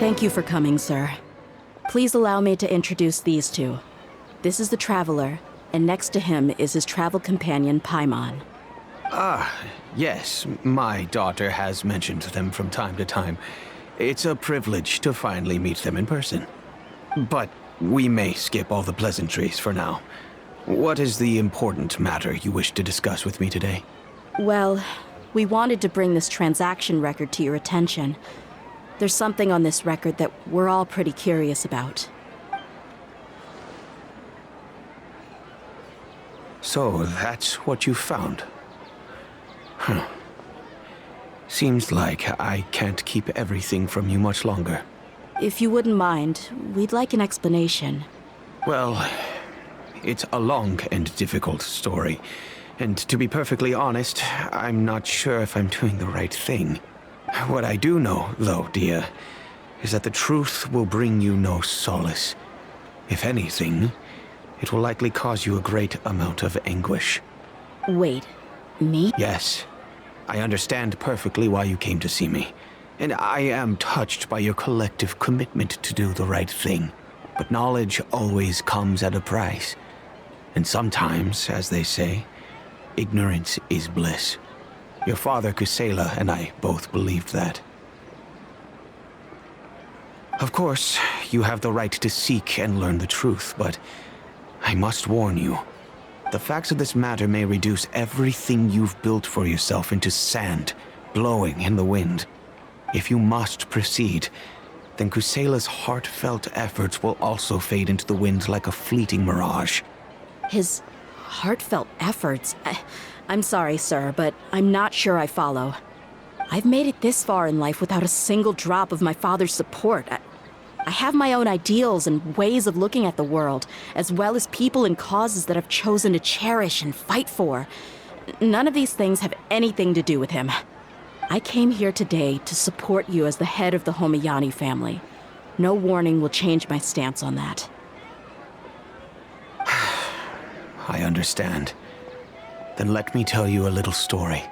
Thank you for coming, sir. Please allow me to introduce these two. This is the Traveler, and next to him is his travel companion, Paimon. Ah, yes. My daughter has mentioned them from time to time. It's a privilege to finally meet them in person. But we may skip all the pleasantries for now. What is the important matter you wish to discuss with me today? Well, we wanted to bring this transaction record to your attention. There's something on this record that we're all pretty curious about. So, that's what you found? Huh. Seems like I can't keep everything from you much longer. If you wouldn't mind, we'd like an explanation. Well, it's a long and difficult story. And to be perfectly honest, I'm not sure if I'm doing the right thing. What I do know, though, Dehya, is that the truth will bring you no solace. If anything, it will likely cause you a great amount of anguish. Wait, me? Yes. I understand perfectly why you came to see me. And I am touched by your collective commitment to do the right thing. But knowledge always comes at a price. And sometimes, as they say, ignorance is bliss. Your father, Kusela, and I both believed that. Of course, you have the right to seek and learn the truth, but I must warn you. The facts of this matter may reduce everything you've built for yourself into sand, blowing in the wind. If you must proceed, then Kusela's heartfelt efforts will also fade into the wind like a fleeting mirage. His heartfelt efforts? I'm sorry, sir, but I'm not sure I follow. I've made it this far in life without a single drop of my father's support. I have my own ideals and ways of looking at the world, as well as people and causes that I've chosen to cherish and fight for. None of these things have anything to do with him. I came here today to support you as the head of the Homayani family. No warning will change my stance on that. I understand. Then let me tell you a little story.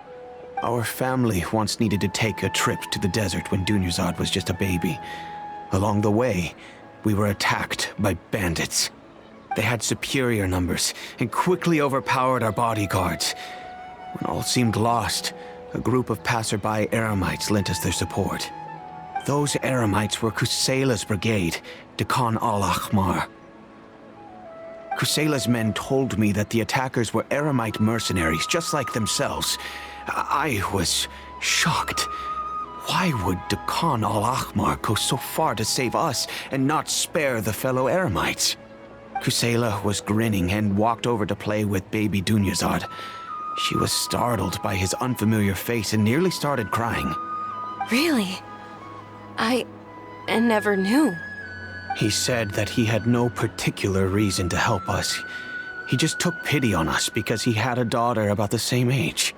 Our family once needed to take a trip to the desert when Dunyarzad was just a baby. Along the way, we were attacked by bandits. They had superior numbers and quickly overpowered our bodyguards. When all seemed lost, a group of passerby Eremites lent us their support. Those Eremites were Kusela's brigade, Dekan al-Ahmar. Kusela's men told me that the attackers were Eremite mercenaries, just like themselves. I was shocked. Why would Dekan al-Ahmar go so far to save us and not spare the fellow Eremites? Kusela was grinning and walked over to play with baby Dunyarzad. She was startled by his unfamiliar face and nearly started crying. Really? I never knew. He said that he had no particular reason to help us. He just took pity on us because he had a daughter about the same age.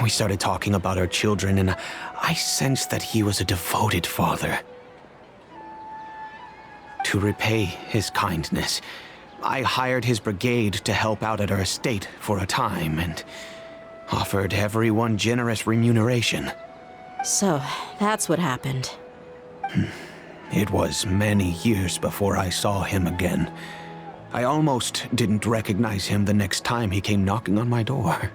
We started talking about our children, and I sensed that he was a devoted father. To repay his kindness, I hired his brigade to help out at our estate for a time and offered everyone generous remuneration. So, that's what happened. It was many years before I saw him again. I almost didn't recognize him the next time he came knocking on my door.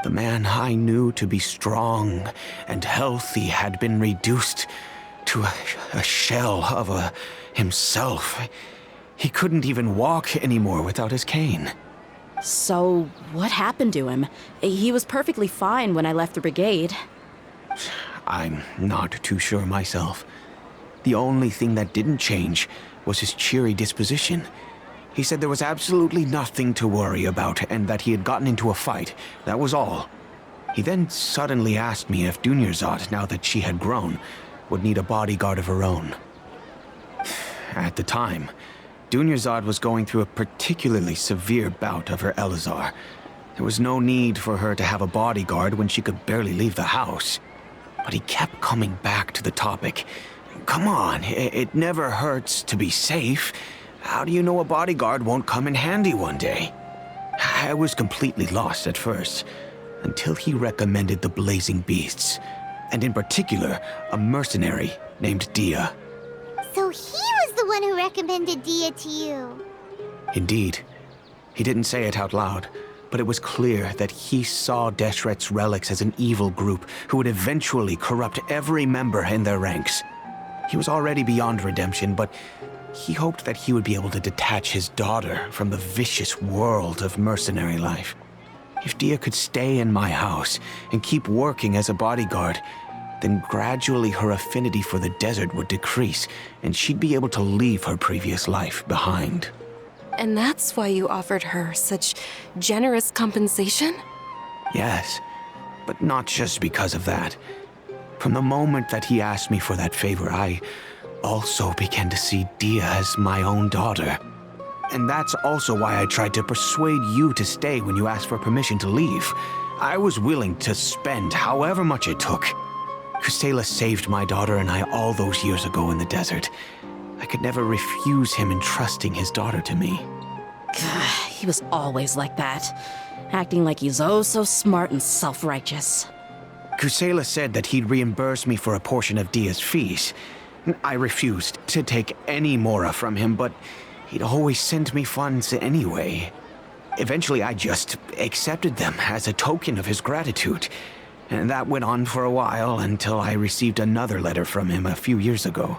The man I knew to be strong and healthy had been reduced to a shell of himself. He couldn't even walk anymore without his cane. So, what happened to him? He was perfectly fine when I left the brigade. I'm not too sure myself. The only thing that didn't change was his cheery disposition. He said there was absolutely nothing to worry about and that he had gotten into a fight. That was all. He then suddenly asked me if Dunyarzad, now that she had grown, would need a bodyguard of her own. At the time, Dunyarzad was going through a particularly severe bout of her Elazar. There was no need for her to have a bodyguard when she could barely leave the house. But he kept coming back to the topic. Come on, it never hurts to be safe. How do you know a bodyguard won't come in handy one day? I was completely lost at first, until he recommended the Blazing Beasts, and in particular, a mercenary named Dehya. So he was the one who recommended Dehya to you. Indeed. He didn't say it out loud, but it was clear that he saw Deshret's relics as an evil group who would eventually corrupt every member in their ranks. He was already beyond redemption, but he hoped that he would be able to detach his daughter from the vicious world of mercenary life. If Dehya could stay in my house and keep working as a bodyguard, then gradually her affinity for the desert would decrease, and she'd be able to leave her previous life behind. And that's why you offered her such generous compensation? Yes, but not just because of that. From the moment that he asked me for that favor, I also began to see Dehya as my own daughter. And that's also why I tried to persuade you to stay when you asked for permission to leave. I was willing to spend however much it took. Kusela saved my daughter and I all those years ago in the desert. I could never refuse him entrusting his daughter to me. He was always like that, acting like he's oh so smart and self-righteous. Kusela said that he'd reimburse me for a portion of Dehya's fees. I refused to take any mora from him, but he'd always send me funds anyway. Eventually, I just accepted them as a token of his gratitude. And that went on for a while until I received another letter from him a few years ago.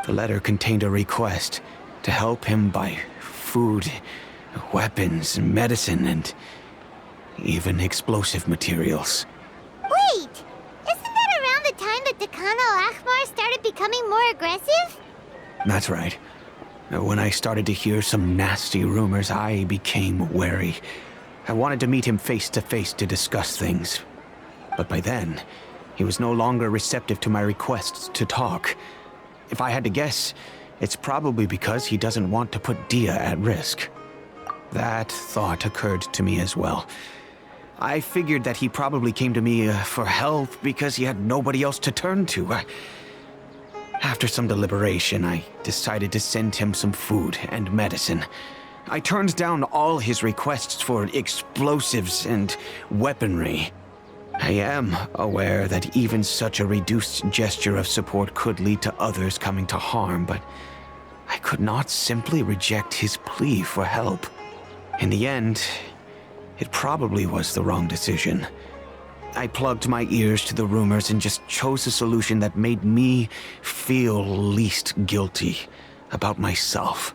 The letter contained a request to help him buy food, weapons, medicine, and even explosive materials. Wait! Isn't that around the time that Dekana Al-Akhmar started becoming more aggressive? That's right. When I started to hear some nasty rumors, I became wary. I wanted to meet him face to face to discuss things. But by then, he was no longer receptive to my requests to talk. If I had to guess, it's probably because he doesn't want to put Dehya at risk. That thought occurred to me as well. I figured that he probably came to me for help because he had nobody else to turn to. After some deliberation, I decided to send him some food and medicine. I turned down all his requests for explosives and weaponry. I am aware that even such a reduced gesture of support could lead to others coming to harm, but I could not simply reject his plea for help. In the end, it probably was the wrong decision. I plugged my ears to the rumors and just chose a solution that made me feel least guilty about myself.